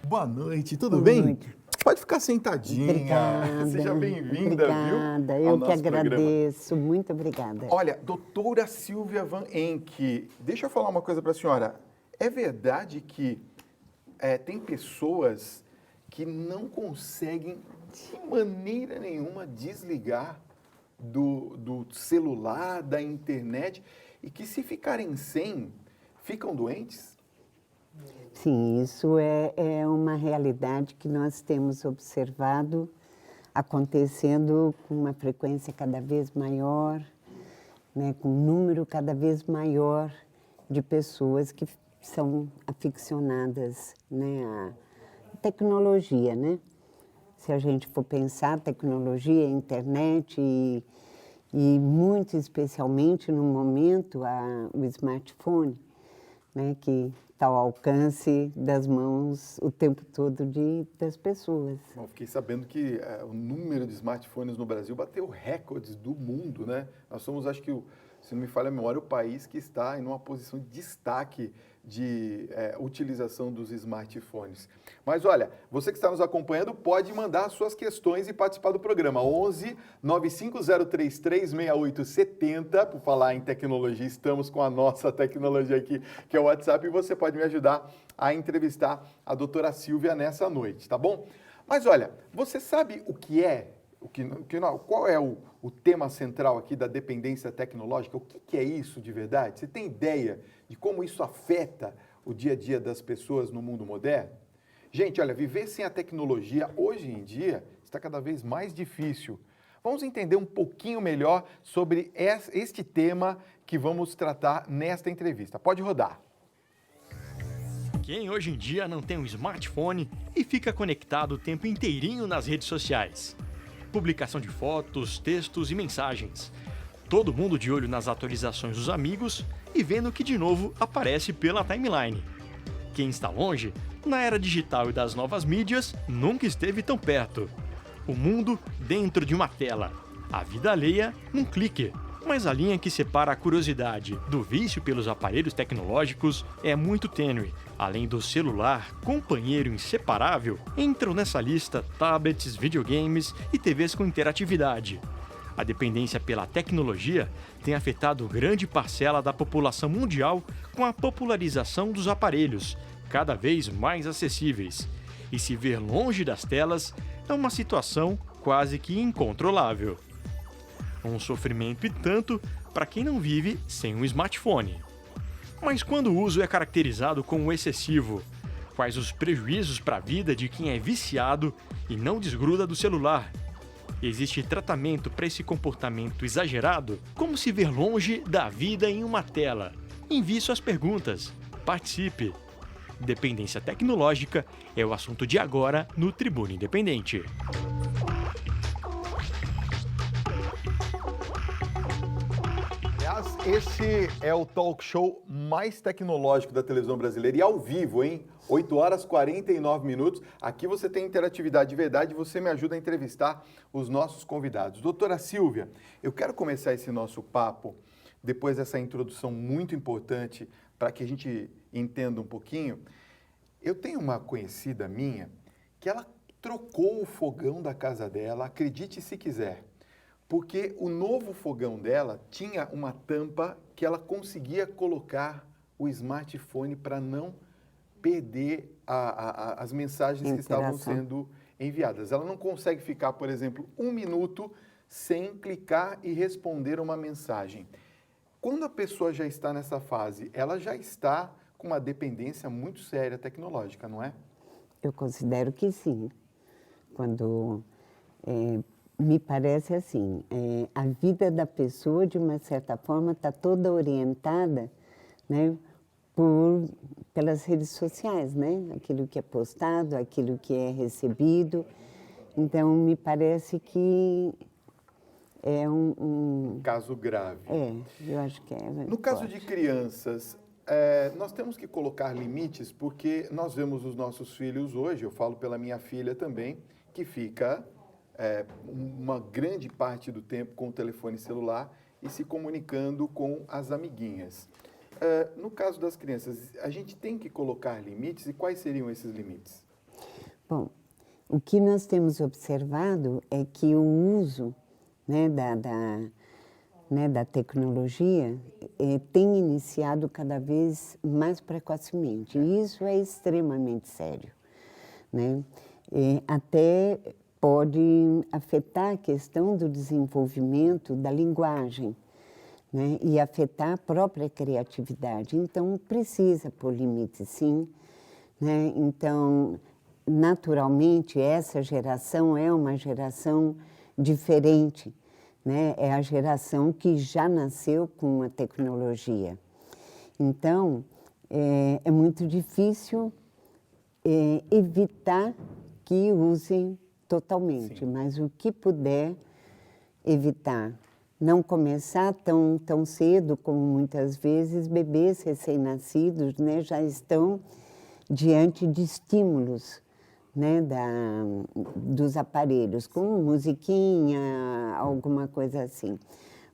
Boa noite, tudo Boa bem? noite. Pode ficar sentadinha. Obrigada. Seja bem-vinda, viu? Obrigada, ao eu que nosso agradeço. programa. Muito obrigada. Olha, doutora Silvia Van Enck, deixa eu falar uma coisa para a senhora. É verdade que tem pessoas que não conseguem, de maneira nenhuma, desligar do celular, da internet, e que se ficarem sem, ficam doentes? Sim, isso é uma realidade que nós temos observado acontecendo com uma frequência cada vez maior, né, com um número cada vez maior de pessoas que são aficionadas, né, à tecnologia, né? Se a gente for pensar, tecnologia, internet e muito especialmente no momento o smartphone, né, que está ao alcance das mãos o tempo todo das pessoas. Bom, fiquei sabendo que o número de smartphones no Brasil bateu recordes do mundo, né? Nós somos, acho que, se não me falha a memória, o país que está em uma posição de destaque de utilização dos smartphones. Mas olha, você que está nos acompanhando pode mandar suas questões e participar do programa. 11 95033 6870. Por falar em tecnologia, estamos com a nossa tecnologia aqui, que é o WhatsApp, e você pode me ajudar a entrevistar a doutora Silvia nessa noite, tá bom? Mas olha, você sabe o que é, qual é o tema central aqui da dependência tecnológica? O que é isso de verdade? Você tem ideia de como isso afeta o dia a dia das pessoas no mundo moderno? Gente, olha, viver sem a tecnologia hoje em dia está cada vez mais difícil. Vamos entender um pouquinho melhor sobre este tema que vamos tratar nesta entrevista. Pode rodar. Quem hoje em dia não tem um smartphone e fica conectado o tempo inteirinho nas redes sociais? Publicação de fotos, textos e mensagens. Todo mundo de olho nas atualizações dos amigos e vendo que de novo aparece pela timeline. Quem está longe, na era digital e das novas mídias, nunca esteve tão perto. O mundo dentro de uma tela. A vida alheia num clique. Mas a linha que separa a curiosidade do vício pelos aparelhos tecnológicos é muito tênue. Além do celular, companheiro inseparável, entram nessa lista tablets, videogames e TVs com interatividade. A dependência pela tecnologia tem afetado grande parcela da população mundial com a popularização dos aparelhos, cada vez mais acessíveis. E se ver longe das telas é uma situação quase que incontrolável. Um sofrimento e tanto para quem não vive sem um smartphone. Mas quando o uso é caracterizado como excessivo, quais os prejuízos para a vida de quem é viciado e não desgruda do celular? Existe tratamento para esse comportamento exagerado? Como se ver longe da vida em uma tela? Envie suas perguntas. Participe. Dependência tecnológica é o assunto de agora no Tribuna Independente. Este é o talk show mais tecnológico da televisão brasileira e ao vivo, hein? 8 horas e 49 minutos. Aqui você tem interatividade de verdade e você me ajuda a entrevistar os nossos convidados. Doutora Silvia, eu quero começar esse nosso papo depois dessa introdução muito importante para que a gente entenda um pouquinho. Eu tenho uma conhecida minha que ela trocou o fogão da casa dela, acredite se quiser, porque o novo fogão dela tinha uma tampa que ela conseguia colocar o smartphone para não perder as mensagens que estavam sendo enviadas. Ela não consegue ficar, por exemplo, 1 minuto sem clicar e responder uma mensagem. Quando a pessoa já está nessa fase, ela já está com uma dependência muito séria tecnológica, não é? Eu considero que sim. Quando me parece assim, a vida da pessoa, de uma certa forma, está toda orientada, né, pelas redes sociais, né? Aquilo que é postado, aquilo que é recebido. Então, me parece que é um caso grave. Eu acho que é. No caso de crianças, nós temos que colocar limites, porque nós vemos os nossos filhos hoje, eu falo pela minha filha também, que fica uma grande parte do tempo com o telefone celular e se comunicando com as amiguinhas. No caso das crianças, a gente tem que colocar limites, e quais seriam esses limites? Bom, o que nós temos observado é que o uso, né, da tecnologia tem iniciado cada vez mais precocemente. E isso é extremamente sério, né? Até pode afetar a questão do desenvolvimento da linguagem, né? E afetar a própria criatividade. Então, precisa pôr limites, sim, né? Então, naturalmente, essa geração é uma geração diferente, né? É a geração que já nasceu com a tecnologia. Então, é muito difícil evitar que usem totalmente, Sim. mas o que puder evitar. Não começar tão cedo, como muitas vezes bebês recém-nascidos, né, já estão diante de estímulos, né, dos aparelhos, com musiquinha, alguma coisa assim.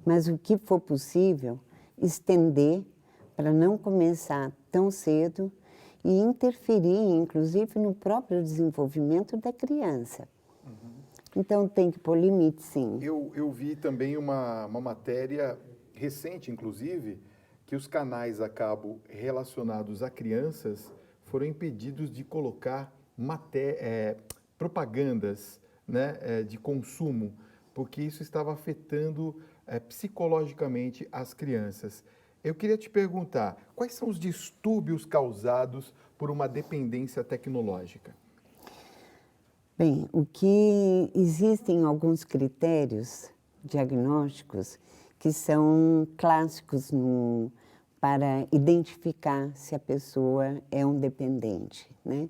Mas o que for possível, estender para não começar tão cedo e interferir, inclusive, no próprio desenvolvimento da criança. Então, tem que pôr limite, sim. Eu vi também uma matéria recente, inclusive, que os canais a cabo relacionados a crianças foram impedidos de colocar propagandas, né, de consumo, porque isso estava afetando psicologicamente as crianças. Eu queria te perguntar, quais são os distúrbios causados por uma dependência tecnológica? Bem, o que existem alguns critérios diagnósticos que são clássicos para identificar se a pessoa é um dependente, né?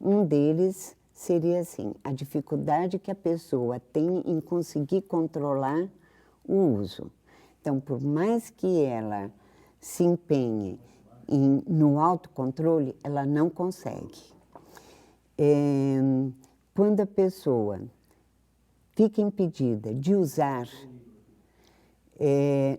Um deles seria assim, a dificuldade que a pessoa tem em conseguir controlar o uso. Então, por mais que ela se empenhe no autocontrole, ela não consegue. Quando a pessoa fica impedida de usar,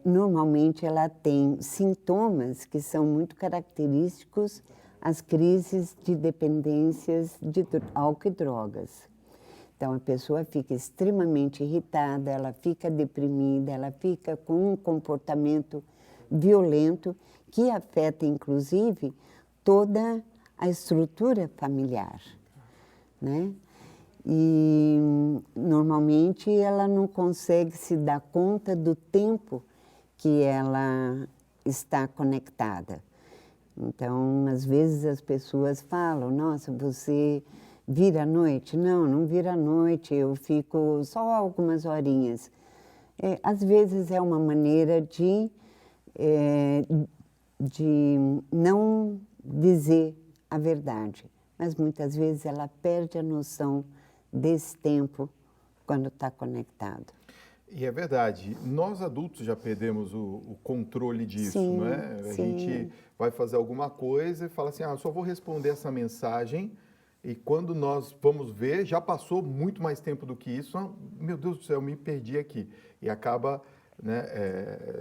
normalmente ela tem sintomas que são muito característicos às crises de dependências de álcool e drogas. Então, a pessoa fica extremamente irritada, ela fica deprimida, ela fica com um comportamento violento que afeta, inclusive, toda a estrutura familiar, né? E, normalmente, ela não consegue se dar conta do tempo que ela está conectada. Então, às vezes as pessoas falam, nossa, você vira à noite? Não, não vira à noite, eu fico só algumas horinhas. Às vezes é uma maneira de não dizer a verdade, mas muitas vezes ela perde a noção desse tempo quando está conectado. E é verdade, nós adultos já perdemos o controle disso, Sim, não é? A gente vai fazer alguma coisa e fala assim, só vou responder essa mensagem, e quando nós vamos ver, já passou muito mais tempo do que isso, meu Deus do céu, me perdi aqui, e acaba, né,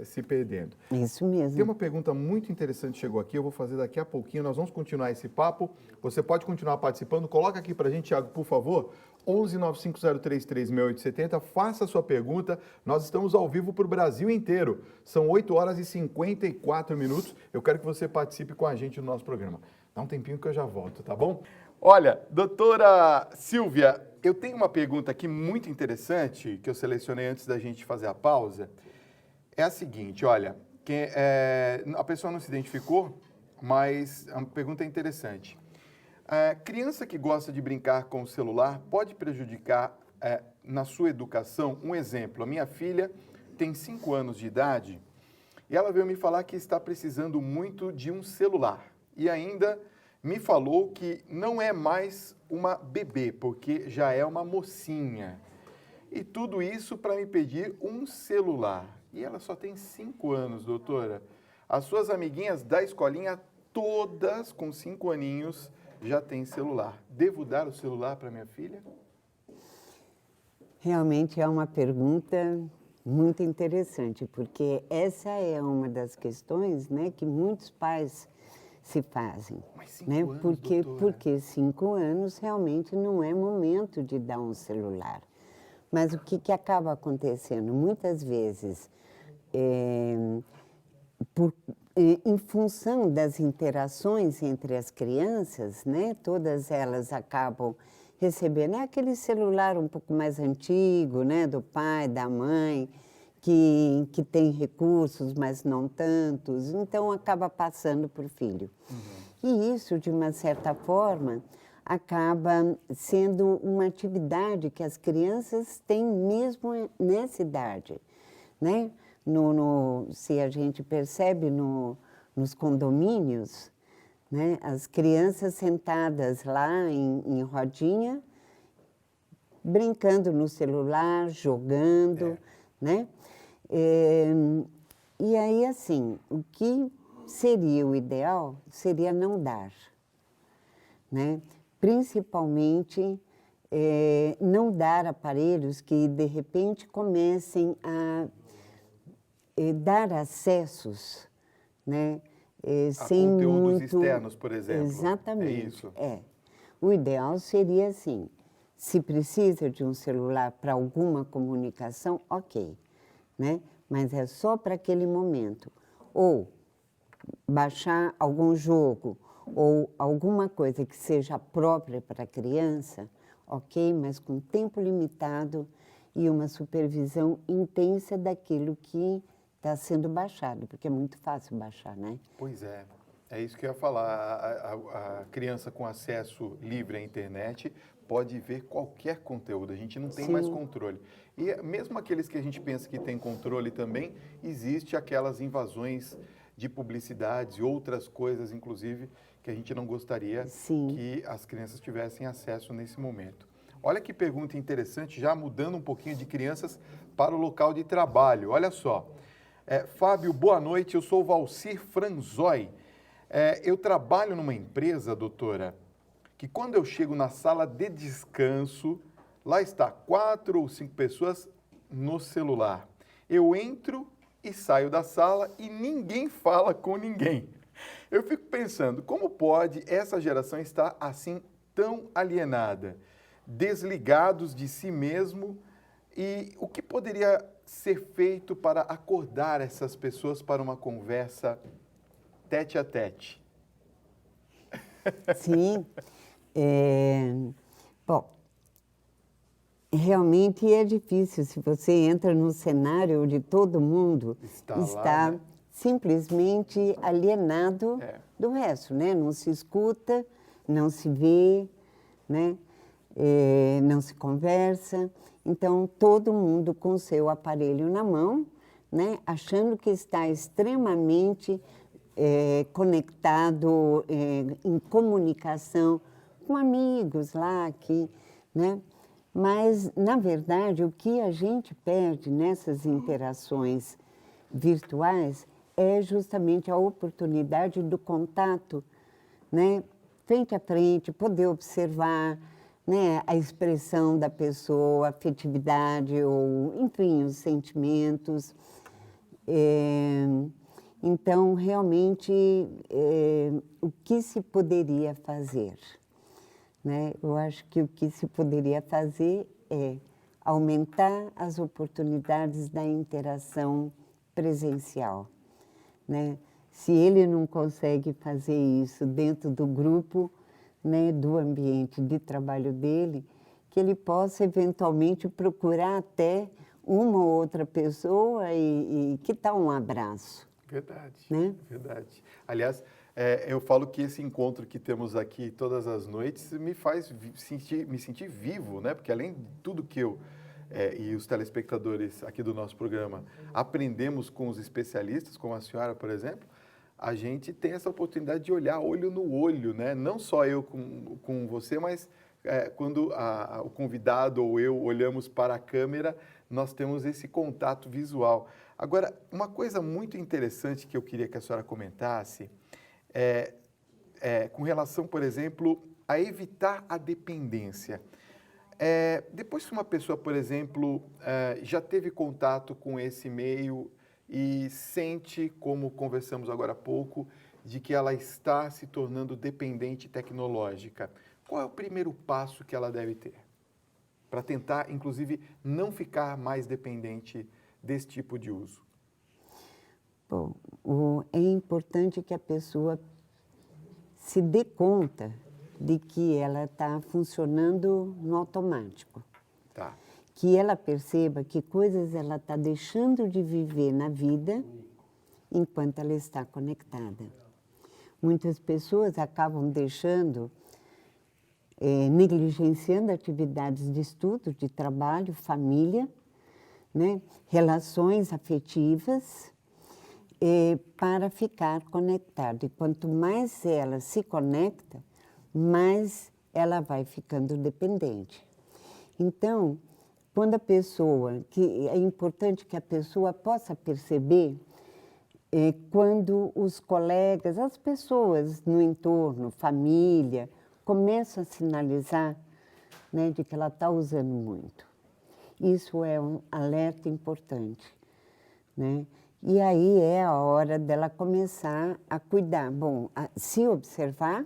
se perdendo. Isso mesmo. Tem uma pergunta muito interessante que chegou aqui, eu vou fazer daqui a pouquinho, nós vamos continuar esse papo, você pode continuar participando, coloca aqui pra gente, Thiago, por favor, 1195033670, faça a sua pergunta, nós estamos ao vivo para o Brasil inteiro, são 8 horas e 54 minutos, eu quero que você participe com a gente no nosso programa. Dá um tempinho que eu já volto, tá bom? Olha, doutora Silvia, eu tenho uma pergunta aqui muito interessante, que eu selecionei antes da gente fazer a pausa, é a seguinte, olha, a pessoa não se identificou, mas a pergunta é interessante. A criança que gosta de brincar com o celular pode prejudicar na sua educação? Um exemplo, a minha filha tem 5 anos de idade e ela veio me falar que está precisando muito de um celular. E ainda me falou que não é mais uma bebê, porque já é uma mocinha. E tudo isso para me pedir um celular. E ela só tem 5 anos, doutora. As suas amiguinhas da escolinha, todas com 5 aninhos, já têm celular. Devo dar o celular para minha filha? Realmente é uma pergunta muito interessante, porque essa é uma das questões, né, que muitos pais se fazem. Mas 5 né? anos, Porque, doutora. porque 5 anos realmente não é momento de dar um celular. Mas o que acaba acontecendo? Muitas vezes, em função das interações entre as crianças, né, todas elas acabam recebendo aquele celular um pouco mais antigo, né, do pai, da mãe, que tem recursos, mas não tantos, então acaba passando para o filho. E isso, de uma certa forma, acaba sendo uma atividade que as crianças têm mesmo nessa idade, né? Se a gente percebe nos condomínios, né? As crianças sentadas lá em rodinha, brincando no celular, jogando, né? E aí, assim, o que seria o ideal seria não dar, né? Principalmente não dar aparelhos que, de repente, comecem a dar acessos, né? A Sem conteúdos muito... externos, por exemplo. Exatamente. É isso. O ideal seria assim, se precisa de um celular para alguma comunicação, ok, né? Mas é só para aquele momento. Ou baixar algum jogo ou alguma coisa que seja própria para a criança, ok, mas com tempo limitado e uma supervisão intensa daquilo que está sendo baixado, porque é muito fácil baixar, né? Pois é. É isso que eu ia falar. A criança com acesso livre à internet pode ver qualquer conteúdo. A gente não tem Sim. mais controle. E mesmo aqueles que a gente pensa que tem controle também, existe aquelas invasões de publicidades e outras coisas, inclusive, que a gente não gostaria Sim. que as crianças tivessem acesso nesse momento. Olha que pergunta interessante, já mudando um pouquinho de crianças para o local de trabalho. Olha só. Fábio, boa noite. Eu sou o Valcir Franzói. Eu trabalho numa empresa, doutora, que quando eu chego na sala de descanso, lá está 4 ou 5 pessoas no celular. Eu entro e saio da sala e ninguém fala com ninguém. Eu fico pensando, como pode essa geração estar assim tão alienada, desligados de si mesmo, e o que poderia ser feito para acordar essas pessoas para uma conversa tete a tete? Sim. Bom, realmente é difícil se você entra num cenário onde todo mundo está né? simplesmente alienado do resto, né? Não se escuta, não se vê, né? Não se conversa. Então, todo mundo com seu aparelho na mão, né? Achando que está extremamente conectado, em comunicação com amigos lá aqui, né? Mas, na verdade, o que a gente perde nessas interações virtuais é justamente a oportunidade do contato, né? Frente a frente, poder observar, né, a expressão da pessoa, a afetividade ou, enfim, os sentimentos. Então, realmente, o que se poderia fazer? Né? Eu acho que o que se poderia fazer é aumentar as oportunidades da interação presencial, né? Se ele não consegue fazer isso dentro do grupo, né, do ambiente de trabalho dele, que ele possa eventualmente procurar até uma ou outra pessoa e que tal um abraço? Verdade, né? Verdade. Aliás, eu falo que esse encontro que temos aqui todas as noites me faz me sentir vivo, né? Porque além de tudo que eu e os telespectadores aqui do nosso programa aprendemos com os especialistas, como a senhora, por exemplo, a gente tem essa oportunidade de olhar olho no olho, né? Não só eu com você, mas quando o convidado ou eu olhamos para a câmera, nós temos esse contato visual. Agora, uma coisa muito interessante que eu queria que a senhora comentasse com relação, por exemplo, a evitar a dependência. Depois que uma pessoa, por exemplo, já teve contato com esse meio e sente, como conversamos agora há pouco, de que ela está se tornando dependente tecnológica, qual é o primeiro passo que ela deve ter? Para tentar, inclusive, não ficar mais dependente desse tipo de uso. Bom, é importante que a pessoa se dê conta de que ela está funcionando no automático. Tá. Que ela perceba que coisas ela está deixando de viver na vida enquanto ela está conectada. Muitas pessoas acabam deixando, negligenciando atividades de estudo, de trabalho, família, né? Relações afetivas, para ficar conectada. E quanto mais ela se conecta, mais ela vai ficando dependente. Então, quando a pessoa, que é importante que a pessoa possa perceber quando os colegas, as pessoas no entorno, família, começam a sinalizar, né, de que ela está usando muito. Isso é um alerta importante, né? E aí é a hora dela começar a cuidar, bom, a se observar,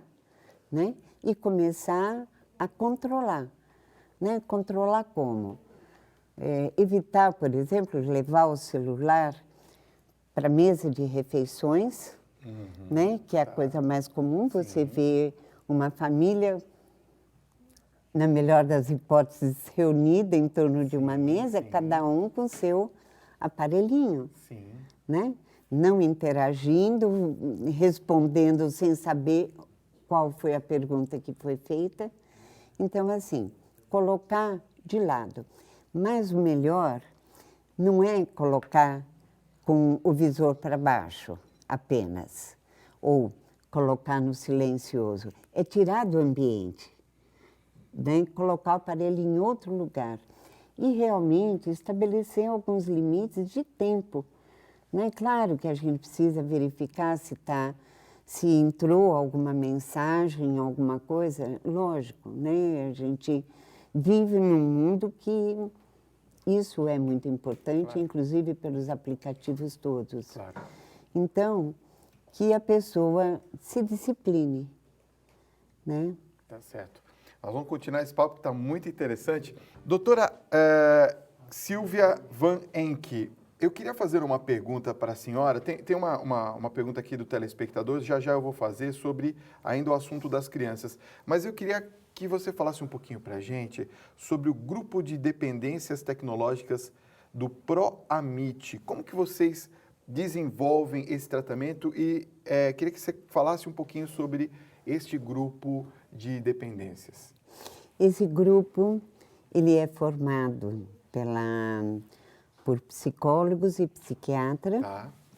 né, e começar a controlar, né? Controlar como? Evitar, por exemplo, levar o celular para a mesa de refeições, né? Que é a coisa mais comum, você vê uma família, na melhor das hipóteses, reunida em torno de uma mesa, cada um com seu aparelhinho, né? Não interagindo, respondendo sem saber qual foi a pergunta que foi feita. Então, assim, colocar de lado. Mas o melhor não é colocar com o visor para baixo apenas, ou colocar no silencioso. É tirar do ambiente, né? Colocar o aparelho em outro lugar. E realmente estabelecer alguns limites de tempo, né? Claro que a gente precisa verificar se entrou alguma mensagem, alguma coisa, lógico, né? A gente vive num mundo que isso é muito importante, claro. Inclusive pelos aplicativos todos. Claro. Então, que a pessoa se discipline, né? Tá certo. Nós vamos continuar esse papo que está muito interessante. Doutora Silvia Van Enck, eu queria fazer uma pergunta para a senhora. Tem uma pergunta aqui do telespectador, já eu vou fazer sobre ainda o assunto das crianças. Mas eu queria que você falasse um pouquinho para a gente sobre o grupo de dependências tecnológicas do ProAmite. Como que vocês desenvolvem esse tratamento? E queria que você falasse um pouquinho sobre este grupo de dependências. Esse grupo, ele é formado por psicólogos e psiquiatras,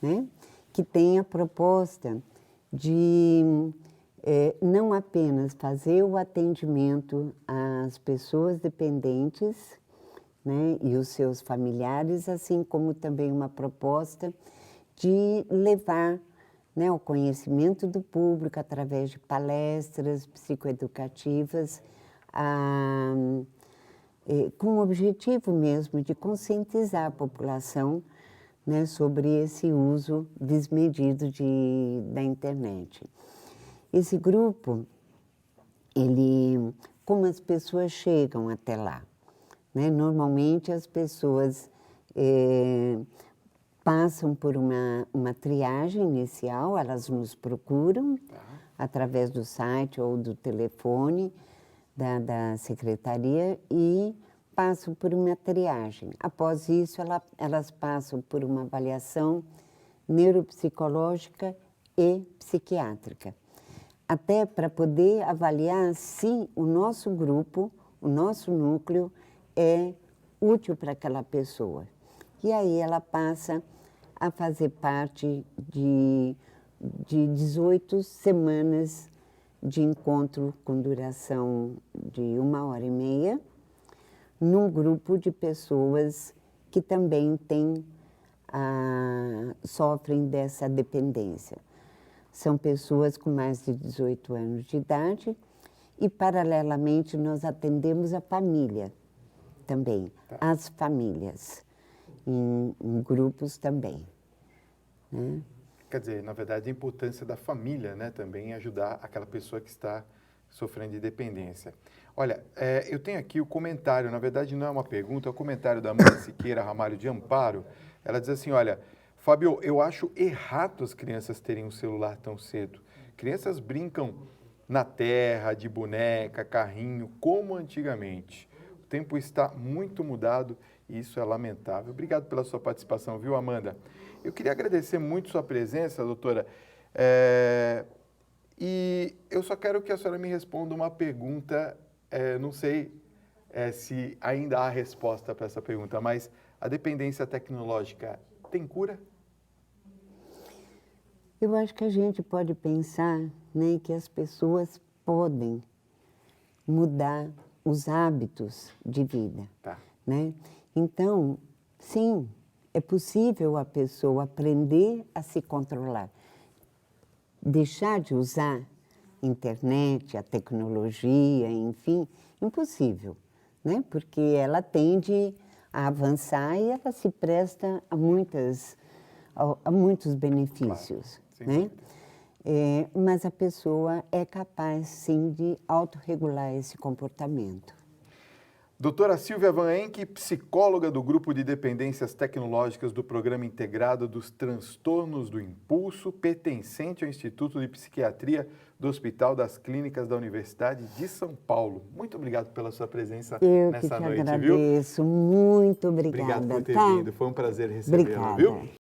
né, que tem a proposta de não apenas fazer o atendimento às pessoas dependentes, né, e os seus familiares, assim como também uma proposta de levar, né, o conhecimento do público através de palestras psicoeducativas, com o objetivo mesmo de conscientizar a população, né, sobre esse uso desmedido da internet. Esse grupo, como as pessoas chegam até lá, né? Normalmente as pessoas passam por uma triagem inicial, elas nos procuram através do site ou do telefone da secretaria e passam por uma triagem. Após isso, elas passam por uma avaliação neuropsicológica e psiquiátrica, até para poder avaliar se o nosso grupo, o nosso núcleo é útil para aquela pessoa. E aí ela passa a fazer parte de 18 semanas de encontro com duração de 1h30, num grupo de pessoas que também sofrem dessa dependência. São pessoas com mais de 18 anos de idade e, paralelamente, nós atendemos a família também, as famílias, em grupos também, né? Quer dizer, na verdade, a importância da família, né, também em ajudar aquela pessoa que está sofrendo de dependência. Olha, eu tenho aqui o comentário, na verdade não é uma pergunta, é o comentário da Amanda Siqueira Ramalho de Amparo. Ela diz assim, olha, Fábio, eu acho errado as crianças terem um celular tão cedo. Crianças brincam na terra, de boneca, carrinho, como antigamente. O tempo está muito mudado e isso é lamentável. Obrigado pela sua participação, viu, Amanda? Eu queria agradecer muito sua presença, doutora, e eu só quero que a senhora me responda uma pergunta, não sei se ainda há resposta para essa pergunta, mas a dependência tecnológica tem cura? Eu acho que a gente pode pensar, né, que as pessoas podem mudar os hábitos de vida, Tá. né? Então, sim, é possível a pessoa aprender a se controlar, deixar de usar internet, a tecnologia, enfim, impossível, né? Porque ela tende a avançar e ela se presta a muitos benefícios, Claro, né? Mas a pessoa é capaz, sim, de autorregular esse comportamento. Doutora Silvia Van Enck, psicóloga do Grupo de Dependências Tecnológicas do Programa Integrado dos Transtornos do Impulso, pertencente ao Instituto de Psiquiatria do Hospital das Clínicas da Universidade de São Paulo. Muito obrigado pela sua presença nessa noite, viu? Eu que te agradeço, muito obrigada. Obrigado por ter tá? vindo, foi um prazer recebê-la, viu? Obrigada.